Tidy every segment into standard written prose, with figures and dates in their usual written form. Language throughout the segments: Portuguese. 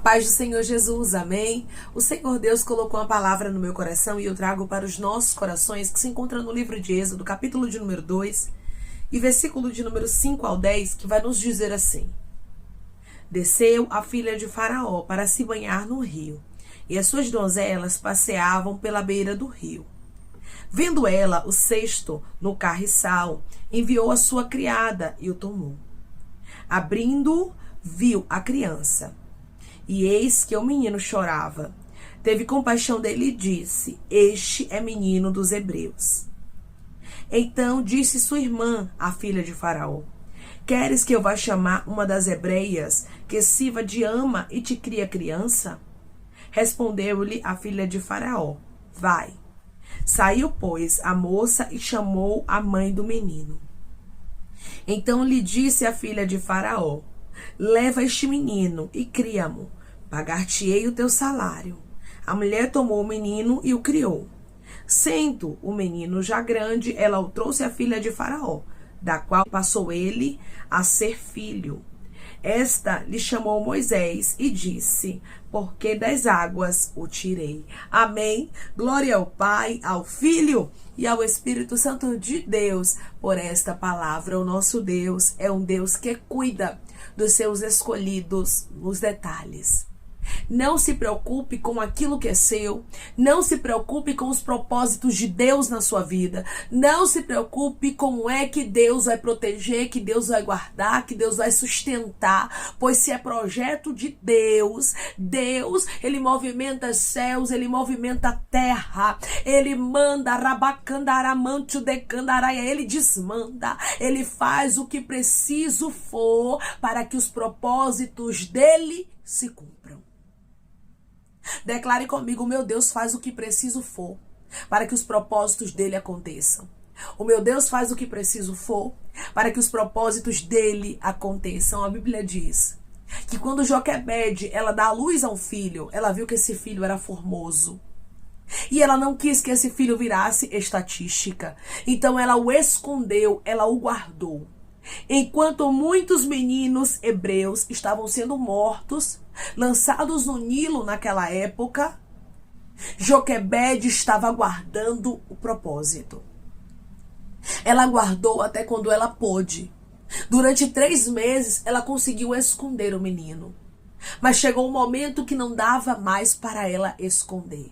paz do Senhor Jesus, amém? O Senhor Deus colocou uma palavra no meu coração e eu trago para os nossos corações, que se encontra no livro de Êxodo, capítulo de número 2 e versículo de número 5 ao 10, que vai nos dizer assim: Desceu a filha de Faraó para se banhar no rio, e as suas donzelas passeavam pela beira do rio. Vendo ela o cesto no carriçal, enviou a sua criada e o tomou. Abrindo, viu a criança. E eis que o menino chorava. Teve compaixão dele e disse: Este é menino dos hebreus. Então disse sua irmã, a filha de Faraó: Queres que eu vá chamar uma das hebreias, que sirva de ama e te crie a criança? Respondeu-lhe a filha de Faraó: Vai. Saiu, pois, a moça e chamou a mãe do menino. Então lhe disse a filha de Faraó: Leva este menino e cria-mo, pagar-te-ei o teu salário. A mulher tomou o menino e o criou. Sendo o menino já grande, ela o trouxe à filha de Faraó, da qual passou ele a ser filho. Esta lhe chamou Moisés e disse: Porque das águas o tirei. Amém. Glória ao Pai, ao Filho e ao Espírito Santo de Deus por esta palavra. O nosso Deus é um Deus que cuida dos seus escolhidos nos detalhes. Não se preocupe com aquilo que é seu. Não se preocupe com os propósitos de Deus na sua vida. Não se preocupe como é que Deus vai proteger, que Deus vai guardar, que Deus vai sustentar. Pois se é projeto de Deus, Ele movimenta os céus, Ele movimenta a terra. Ele manda, rabacandaramancho decandaraia, Ele desmanda. Ele faz o que preciso for para que os propósitos dele se cumpram. Declare comigo: o meu Deus faz o que preciso for para que os propósitos dele aconteçam. O meu Deus faz o que preciso for para que os propósitos dele aconteçam. A Bíblia diz que quando Joquebede, ela dá à luz a um filho, ela viu que esse filho era formoso. E ela não quis que esse filho virasse estatística. Então ela o escondeu, ela o guardou. Enquanto muitos meninos hebreus estavam sendo mortos, lançados no Nilo naquela época, Joquebede estava guardando o propósito. Ela guardou até quando ela pôde. Durante 3 meses, ela conseguiu esconder o menino. Mas chegou um momento que não dava mais para ela esconder.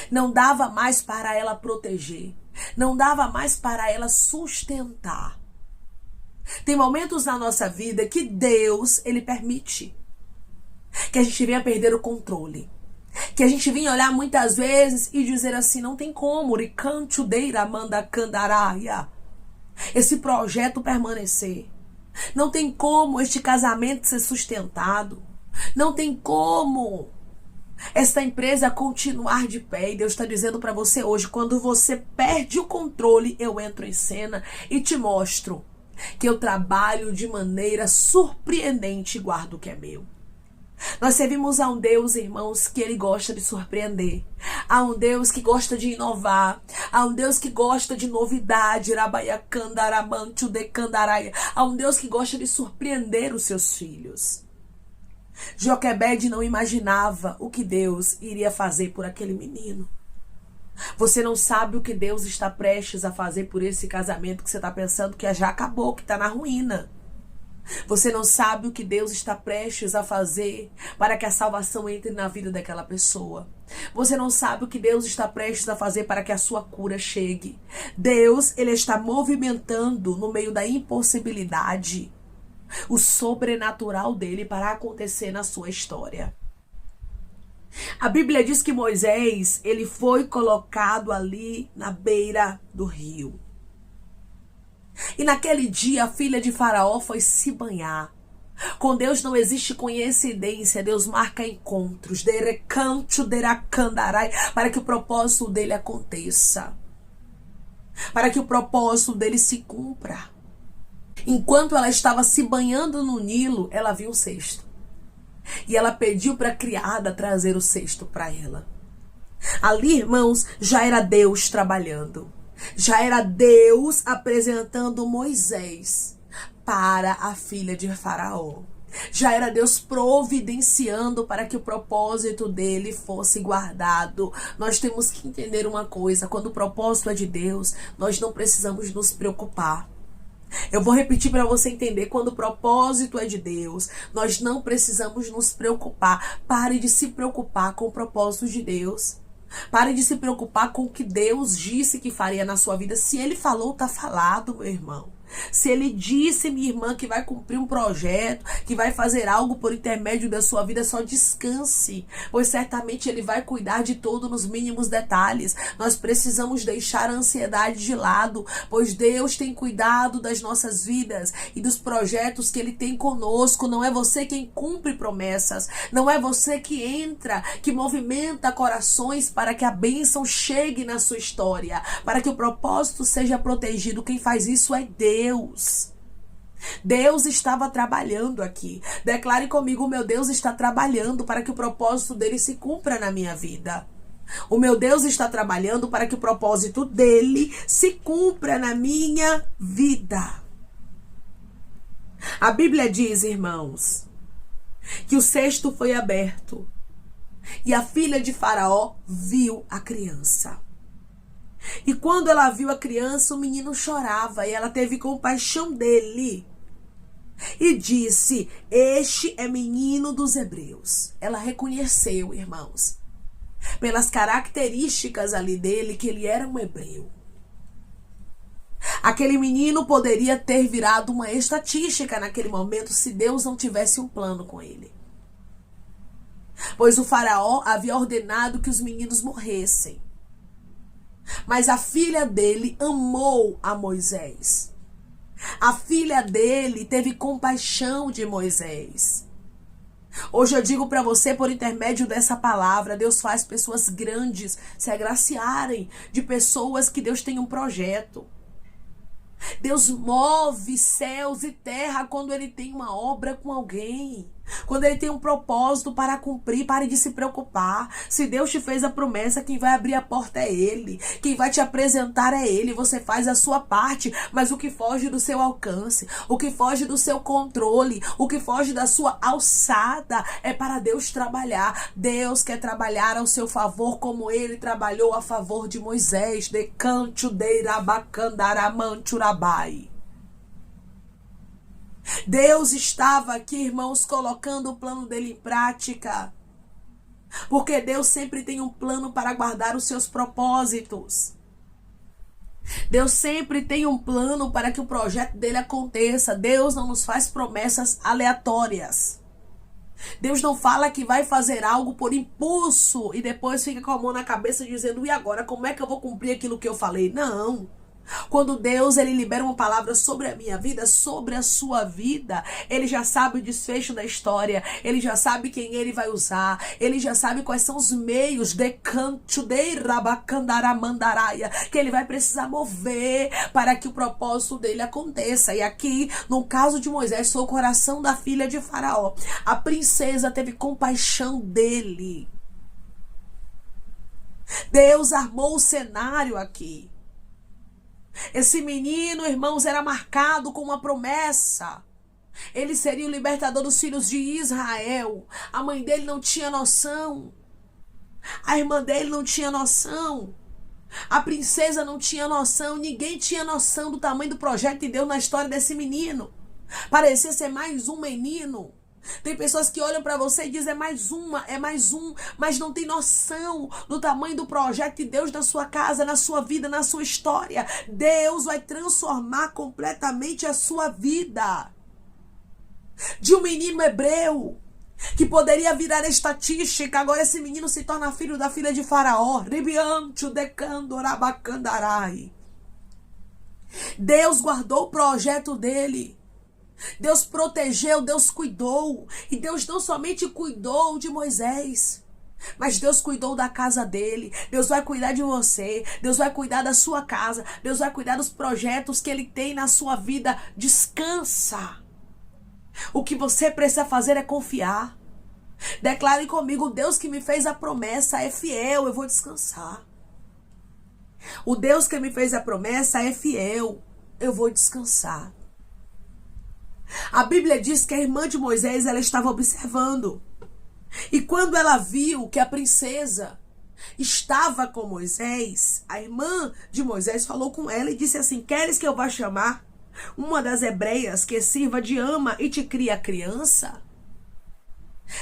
Não dava mais para ela proteger. Não dava mais para ela sustentar. Tem momentos na nossa vida que Deus, Ele permite que a gente venha perder o controle. Que a gente venha olhar muitas vezes e dizer assim: não tem como, esse projeto permanecer. Não tem como este casamento ser sustentado. Não tem como esta empresa continuar de pé. E Deus está dizendo para você hoje: quando você perde o controle, eu entro em cena e te mostro que eu trabalho de maneira surpreendente e guardo o que é meu. Nós servimos a um Deus, irmãos, que Ele gosta de surpreender. A um Deus que gosta de inovar. A um Deus que gosta de novidade. A um Deus que gosta de surpreender os seus filhos. Joquebede não imaginava o que Deus iria fazer por aquele menino. Você não sabe o que Deus está prestes a fazer por esse casamento que você está pensando que já acabou, que está na ruína. Você não sabe o que Deus está prestes a fazer para que a salvação entre na vida daquela pessoa. Você não sabe o que Deus está prestes a fazer para que a sua cura chegue. Deus, Ele está movimentando no meio da impossibilidade o sobrenatural dele para acontecer na sua história. A Bíblia diz que Moisés, ele foi colocado ali na beira do rio. E naquele dia a filha de Faraó foi se banhar. Com Deus não existe coincidência, Deus marca encontros, para que o propósito dele aconteça. Para que o propósito dele se cumpra. Enquanto ela estava se banhando no Nilo, ela viu um cesto. E ela pediu para a criada trazer o cesto para ela. Ali, irmãos, já era Deus trabalhando. Já era Deus apresentando Moisés para a filha de Faraó. Já era Deus providenciando para que o propósito dele fosse guardado. Nós temos que entender uma coisa: quando o propósito é de Deus, nós não precisamos nos preocupar. Eu vou repetir para você entender: quando o propósito é de Deus, nós não precisamos nos preocupar. Pare de se preocupar com o propósito de Deus. Pare de se preocupar com o que Deus disse que faria na sua vida. Se Ele falou, tá falado, meu irmão. Se Ele disse, minha irmã, que vai cumprir um projeto, que vai fazer algo por intermédio da sua vida, só descanse, pois certamente Ele vai cuidar de tudo nos mínimos detalhes. Nós precisamos deixar a ansiedade de lado, pois Deus tem cuidado das nossas vidas e dos projetos que Ele tem conosco. Não é você quem cumpre promessas, não é você que entra, que movimenta corações para que a bênção chegue na sua história, para que o propósito seja protegido. Quem faz isso é Deus. Deus estava trabalhando aqui. Declare comigo: o meu Deus está trabalhando para que o propósito dele se cumpra na minha vida. O meu Deus está trabalhando para que o propósito dele se cumpra na minha vida. A Bíblia diz, irmãos, que o cesto foi aberto e a filha de Faraó viu a criança. E quando ela viu a criança, o menino chorava e ela teve compaixão dele e disse: este é menino dos hebreus. Ela reconheceu, irmãos, pelas características ali dele, que ele era um hebreu. Aquele menino poderia ter virado uma estatística naquele momento se Deus não tivesse um plano com ele. Pois o faraó havia ordenado que os meninos morressem. Mas a filha dele amou a Moisés. A filha dele teve compaixão de Moisés. Hoje eu digo para você, por intermédio dessa palavra, Deus faz pessoas grandes se agraciarem de pessoas que Deus tem um projeto. Deus move céus e terra quando Ele tem uma obra com alguém. Quando Ele tem um propósito para cumprir. Pare de se preocupar. Se Deus te fez a promessa, quem vai abrir a porta é Ele. Quem vai te apresentar é Ele. Você faz a sua parte, mas o que foge do seu alcance, o que foge do seu controle, o que foge da sua alçada, é para Deus trabalhar. Deus quer trabalhar ao seu favor, como Ele trabalhou a favor de Moisés. Decanto deirabacandaramanchurabai. Deus estava aqui, irmãos, colocando o plano dele em prática. Porque Deus sempre tem um plano para guardar os seus propósitos. Deus sempre tem um plano para que o projeto dele aconteça. Deus não nos faz promessas aleatórias. Deus não fala que vai fazer algo por impulso e depois fica com a mão na cabeça dizendo: e agora, como é que eu vou cumprir aquilo que eu falei? Não. Quando Deus ele libera uma palavra sobre a minha vida, sobre a sua vida, Ele já sabe o desfecho da história, Ele já sabe quem Ele vai usar, Ele já sabe quais são os meios que Ele vai precisar mover para que o propósito dele aconteça. E aqui, no caso de Moisés, foi o coração da filha de Faraó. A princesa teve compaixão dele. Deus armou o cenário aqui. Esse menino, irmãos, era marcado com uma promessa. Ele seria o libertador dos filhos de Israel. A mãe dele não tinha noção. A irmã dele não tinha noção. A princesa não tinha noção. Ninguém tinha noção do tamanho do projeto de Deus na história desse menino. Parecia ser mais um menino. Tem pessoas que olham para você e dizem: é mais um, mas não tem noção do tamanho do projeto de Deus na sua casa, na sua vida, na sua história. Deus vai transformar completamente a sua vida. De um menino hebreu que poderia virar estatística, agora esse menino se torna filho da filha de Faraó. Deus guardou o projeto dele. Deus protegeu, Deus cuidou. E Deus não somente cuidou de Moisés, mas Deus cuidou da casa dele. Deus vai cuidar de você. Deus vai cuidar da sua casa. Deus vai cuidar dos projetos que Ele tem na sua vida. Descansa. O que você precisa fazer é confiar. Declare comigo: o Deus que me fez a promessa é fiel, eu vou descansar. O Deus que me fez a promessa é fiel, eu vou descansar. A Bíblia diz que a irmã de Moisés, ela estava observando. E quando ela viu que a princesa estava com Moisés, a irmã de Moisés falou com ela e disse assim: queres que eu vá chamar uma das hebreias que sirva de ama e te cria a criança?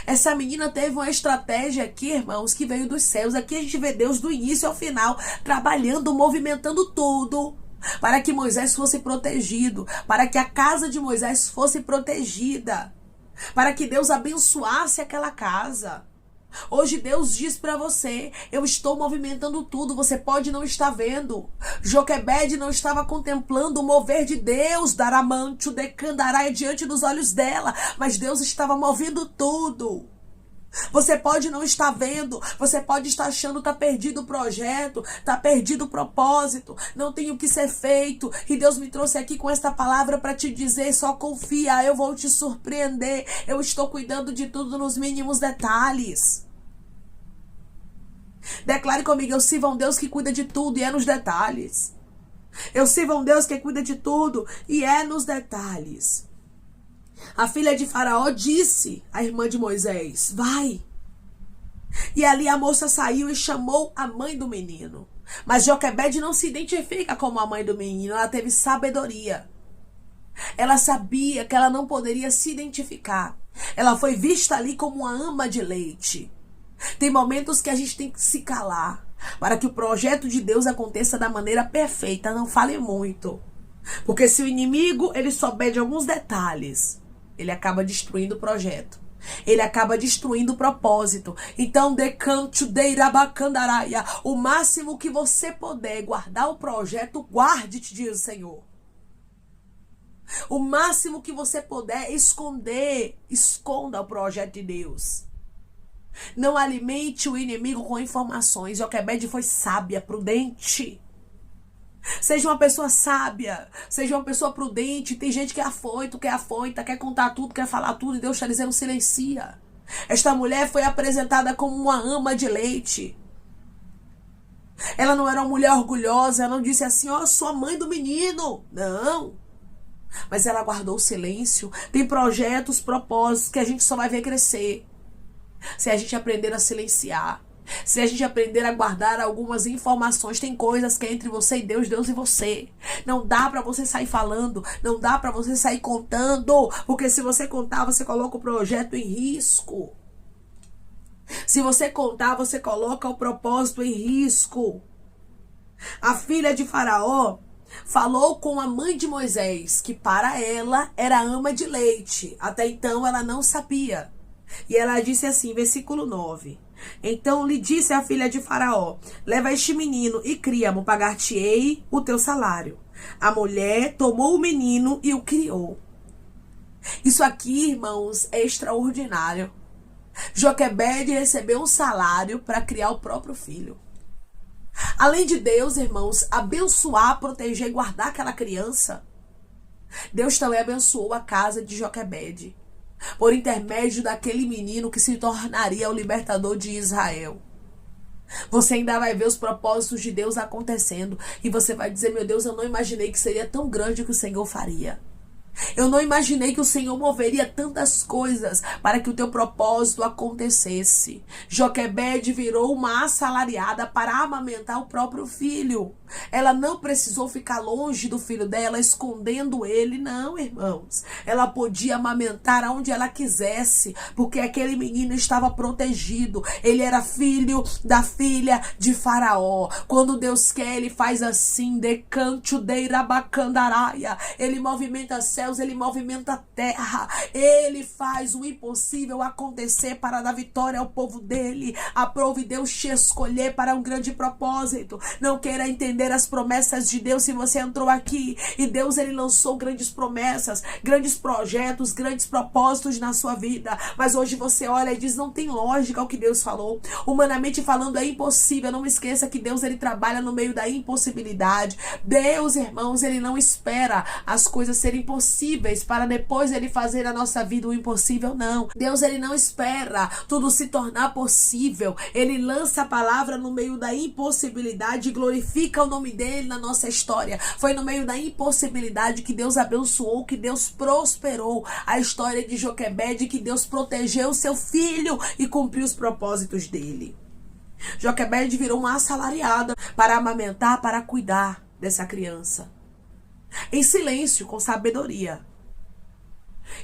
Essa menina teve uma estratégia aqui, irmãos, que veio dos céus. Aqui a gente vê Deus do início ao final, trabalhando, movimentando tudo, para que Moisés fosse protegido, para que a casa de Moisés fosse protegida, para que Deus abençoasse aquela casa. Hoje Deus diz para você: eu estou movimentando tudo, você pode não estar vendo. Joquebede não estava contemplando o mover de Deus, Daramante, o Decandarai, diante dos olhos dela, mas Deus estava movendo tudo. Você pode não estar vendo, você pode estar achando que está perdido o projeto, está perdido o propósito, não tem o que ser feito. E Deus me trouxe aqui com esta palavra para te dizer: só confia, eu vou te surpreender. Eu estou cuidando de tudo nos mínimos detalhes. Declare comigo: eu sirvo a um Deus que cuida de tudo e é nos detalhes. Eu sirvo a um Deus que cuida de tudo e é nos detalhes. A filha de Faraó disse à irmã de Moisés: vai. E ali a moça saiu e chamou a mãe do menino. Mas Joquebede não se identifica como a mãe do menino. Ela teve sabedoria. Ela sabia que ela não poderia se identificar. Ela foi vista ali como uma ama de leite. Tem momentos que a gente tem que se calar para que o projeto de Deus aconteça da maneira perfeita. Não fale muito, porque se o inimigo ele souber de alguns detalhes, ele acaba destruindo o projeto, ele acaba destruindo o propósito. Então, o máximo que você puder guardar o projeto, guarde, te diz o Senhor. O máximo que você puder esconder, esconda o projeto de Deus. Não alimente o inimigo com informações. Joquebede foi sábia, prudente. Seja uma pessoa sábia, seja uma pessoa prudente. Tem gente que é afoito, quer afoita, quer contar tudo, quer falar tudo, e Deus está dizendo: silencia. Esta mulher foi apresentada como uma ama de leite. Ela não era uma mulher orgulhosa, ela não disse assim: ó, sou a mãe do menino. Não. Mas ela guardou o silêncio. Tem projetos, propósitos que a gente só vai ver crescer se a gente aprender a silenciar, se a gente aprender a guardar algumas informações. Tem coisas que é entre você e Deus, Deus e você. Não dá pra você sair falando, não dá pra você sair contando, porque se você contar, você coloca o projeto em risco. Se você contar, você coloca o propósito em risco. A filha de Faraó falou com a mãe de Moisés, que para ela era ama de leite. Até então ela não sabia. E ela disse assim, versículo 9: então lhe disse a filha de Faraó: leva este menino e cria-mo, pagar-te-ei o teu salário. A mulher tomou o menino e o criou. Isso aqui, irmãos, é extraordinário. Joquebede recebeu um salário para criar o próprio filho. Além de Deus, irmãos, abençoar, proteger e guardar aquela criança, Deus também abençoou a casa de Joquebede por intermédio daquele menino que se tornaria o libertador de Israel. Você ainda vai ver os propósitos de Deus acontecendo e você vai dizer: meu Deus, eu não imaginei que seria tão grande o que o Senhor faria. Eu não imaginei que o Senhor moveria tantas coisas para que o teu propósito acontecesse. Joquebede virou uma assalariada para amamentar o próprio filho. Ela não precisou ficar longe do filho dela, escondendo ele. Não, irmãos. Ela podia amamentar aonde ela quisesse, porque aquele menino estava protegido. Ele era filho da filha de Faraó. Quando Deus quer, ele faz assim: decante deirabacandaraia. Ele movimenta céus, ele movimenta a terra. Ele faz o impossível acontecer para dar vitória ao povo dele. Aprove Deus te escolher para um grande propósito. Não queira entender as promessas de Deus se você entrou aqui e Deus ele lançou grandes promessas, grandes projetos, grandes propósitos na sua vida, mas hoje você olha e diz: não tem lógica o que Deus falou. Humanamente falando, é impossível. Não esqueça que Deus ele trabalha no meio da impossibilidade. Deus, irmãos, ele não espera as coisas serem possíveis para depois ele fazer a nossa vida o impossível. Não. Deus ele não espera tudo se tornar possível. Ele lança a palavra no meio da impossibilidade e glorifica o o nome dele na nossa história. Foi no meio da impossibilidade que Deus abençoou, que Deus prosperou a história de Joquebede, que Deus protegeu o seu filho e cumpriu os propósitos dele. Joquebede virou uma assalariada para amamentar, para cuidar dessa criança. Em silêncio, com sabedoria.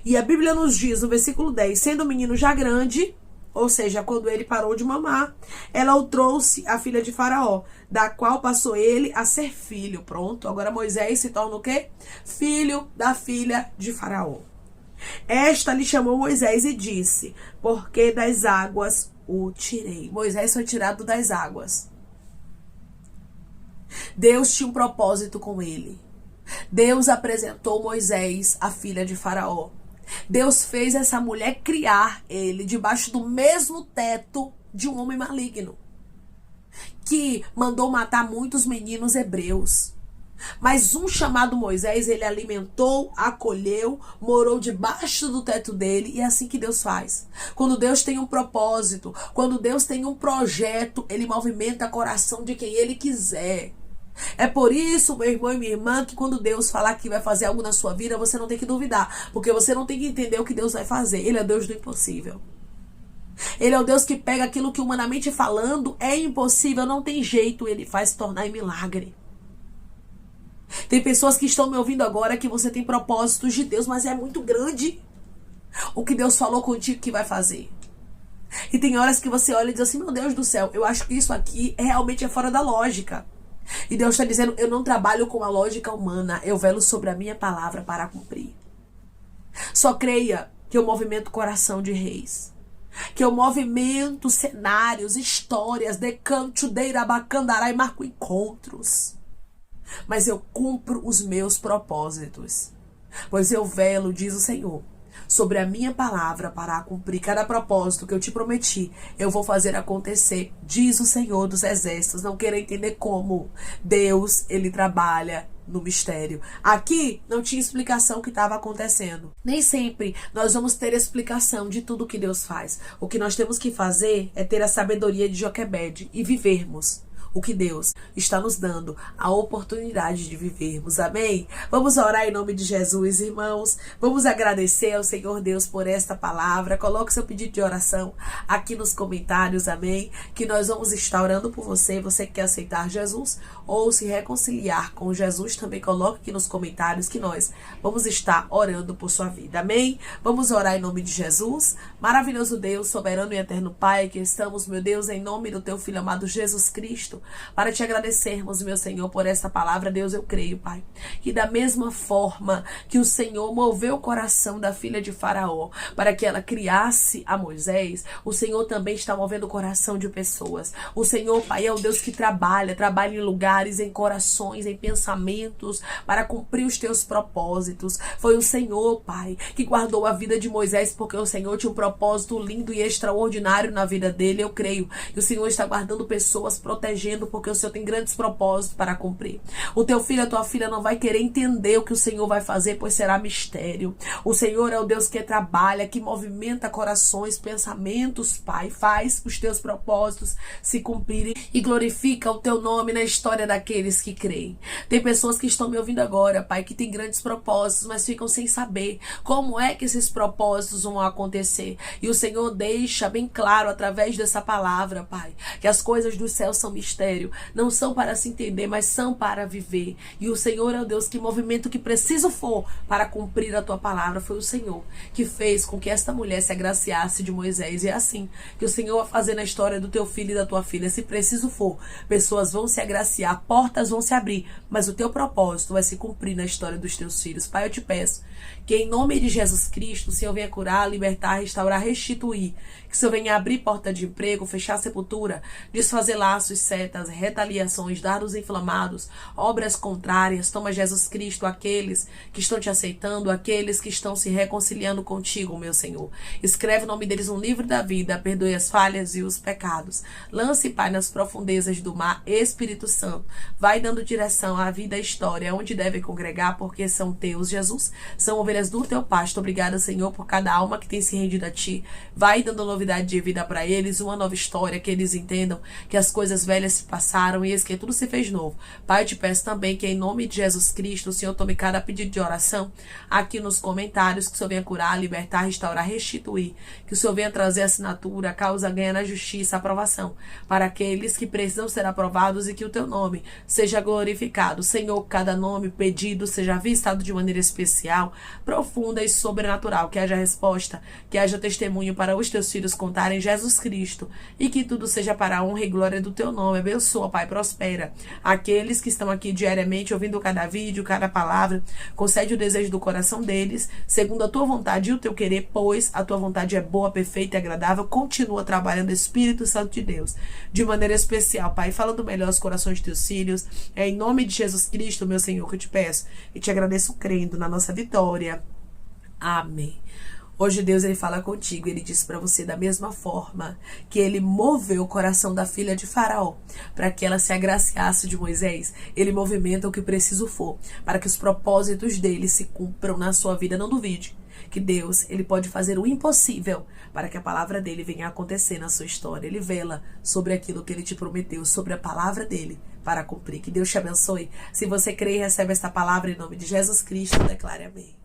E a Bíblia nos diz, no versículo 10, sendo o menino já grande, ou seja, quando ele parou de mamar, ela o trouxe à filha de Faraó, da qual passou ele a ser filho. Pronto, agora Moisés se torna o quê? Filho da filha de Faraó. Esta lhe chamou Moisés e disse, porque das águas o tirei. Moisés foi tirado das águas. Deus tinha um propósito com ele. Deus apresentou Moisés à filha de Faraó. Deus fez essa mulher criar ele debaixo do mesmo teto de um homem maligno, que mandou matar muitos meninos hebreus. Mas um chamado Moisés, ele alimentou, acolheu, morou debaixo do teto dele, e é assim que Deus faz. Quando Deus tem um propósito, quando Deus tem um projeto, ele movimenta o coração de quem ele quiser. É por isso, meu irmão e minha irmã, que quando Deus falar que vai fazer algo na sua vida, você não tem que duvidar, porque você não tem que entender o que Deus vai fazer. Ele é o Deus do impossível. Ele é o Deus que pega aquilo que humanamente falando é impossível, não tem jeito, ele faz se tornar em milagre. Tem pessoas que estão me ouvindo agora que você tem propósitos de Deus, mas é muito grande o que Deus falou contigo que vai fazer. E tem horas que você olha e diz assim, meu Deus do céu, eu acho que isso aqui realmente é fora da lógica. E Deus está dizendo, eu não trabalho com a lógica humana, eu velo sobre a minha palavra para cumprir. Só creia que eu movimento coração de reis, que eu movimento cenários, histórias, decanto, deirabacandará e marco encontros. Mas eu cumpro os meus propósitos, pois eu velo, diz o Senhor, sobre a minha palavra para cumprir cada propósito que eu te prometi. Eu vou fazer acontecer, diz o Senhor dos Exércitos. Não queira entender como Deus, ele trabalha no mistério. Aqui não tinha explicação o que estava acontecendo. Nem sempre nós vamos ter explicação de tudo que Deus faz. O que nós temos que fazer é ter a sabedoria de Joquebede e vivermos o que Deus está nos dando, a oportunidade de vivermos. Amém? Vamos orar em nome de Jesus, irmãos. Vamos agradecer ao Senhor Deus por esta palavra. Coloque seu pedido de oração aqui nos comentários, amém? Que nós vamos estar orando por você. Você que quer aceitar Jesus ou se reconciliar com Jesus, também coloque aqui nos comentários que nós vamos estar orando por sua vida. Amém? Vamos orar em nome de Jesus. Maravilhoso Deus, soberano e eterno Pai, que estamos, meu Deus, em nome do teu Filho amado Jesus Cristo, para te agradecermos, meu Senhor, por essa palavra. Deus, eu creio, Pai, que da mesma forma que o Senhor moveu o coração da filha de Faraó para que ela criasse a Moisés, o Senhor também está movendo o coração de pessoas. O Senhor, Pai, é o Deus que trabalha em lugares, em corações, em pensamentos, para cumprir os teus propósitos. Foi o Senhor, Pai, que guardou a vida de Moisés, porque o Senhor tinha um propósito lindo e extraordinário na vida dele. Eu creio que o Senhor está guardando pessoas, protegendo, porque o Senhor tem grandes propósitos para cumprir. O teu filho, a tua filha não vai querer entender o que o Senhor vai fazer, pois será mistério. O Senhor é o Deus que trabalha, que movimenta corações, pensamentos, Pai. Faz os teus propósitos se cumprirem e glorifica o teu nome na história daqueles que creem. Tem pessoas que estão me ouvindo agora, Pai, que tem grandes propósitos, mas ficam sem saber como é que esses propósitos vão acontecer. E o Senhor deixa bem claro através dessa palavra, Pai, que as coisas do céu são mistério. Não são para se entender, mas são para viver. E o Senhor é o Deus que movimenta o que preciso for para cumprir a tua palavra. Foi o Senhor que fez com que esta mulher se agraciasse de Moisés. E é assim que o Senhor vai fazer na história do teu filho e da tua filha. Se preciso for, pessoas vão se agraciar, portas vão se abrir, mas o teu propósito vai se cumprir na história dos teus filhos. Pai, eu te peço que em nome de Jesus Cristo, o Senhor venha curar, libertar, restaurar, restituir. Que o Senhor venha abrir porta de emprego, fechar sepultura, desfazer laços, setas, retaliações, dardos inflamados, obras contrárias. Toma, Jesus Cristo, aqueles que estão te aceitando, aqueles que estão se reconciliando contigo, meu Senhor. Escreve o nome deles no livro da vida, perdoe as falhas e os pecados. Lance, Pai, nas profundezas do mar. Espírito Santo, vai dando direção à vida e à história, onde deve congregar, porque são teus, Jesus. São ovelhas do teu pasto. Obrigada, Senhor, por cada alma que tem se rendido a ti. Vai dando novidade de vida para eles, uma nova história, que eles entendam que as coisas velhas se passaram e eis que tudo se fez novo. Pai, eu te peço também que em nome de Jesus Cristo, o Senhor tome cada pedido de oração aqui nos comentários, que o Senhor venha curar, libertar, restaurar, restituir, que o Senhor venha trazer assinatura, causa ganha na justiça, aprovação, para aqueles que precisam ser aprovados e que o teu nome seja glorificado. Senhor, cada nome pedido seja avistado de maneira especial, profunda e sobrenatural, que haja resposta, que haja testemunho para os teus filhos contarem Jesus Cristo e que tudo seja para a honra e glória do teu nome. Abençoa, Pai, prospera aqueles que estão aqui diariamente ouvindo cada vídeo, cada palavra. Concede o desejo do coração deles, segundo a tua vontade e o teu querer, pois a tua vontade é boa, perfeita e agradável. Continua trabalhando, Espírito Santo de Deus, de maneira especial, Pai, falando melhor os corações de teus filhos. É em nome de Jesus Cristo, meu Senhor, que eu te peço e te agradeço crendo na nossa vitória. Amém. Hoje Deus, ele fala contigo, ele diz para você da mesma forma que ele moveu o coração da filha de Faraó para que ela se agraciasse de Moisés, ele movimenta o que preciso for para que os propósitos dele se cumpram na sua vida. Não duvide que Deus, ele pode fazer o impossível para que a palavra dele venha a acontecer na sua história. Ele vela sobre aquilo que ele te prometeu, sobre a palavra dele para cumprir. Que Deus te abençoe. Se você crê e recebe esta palavra em nome de Jesus Cristo, declare amém.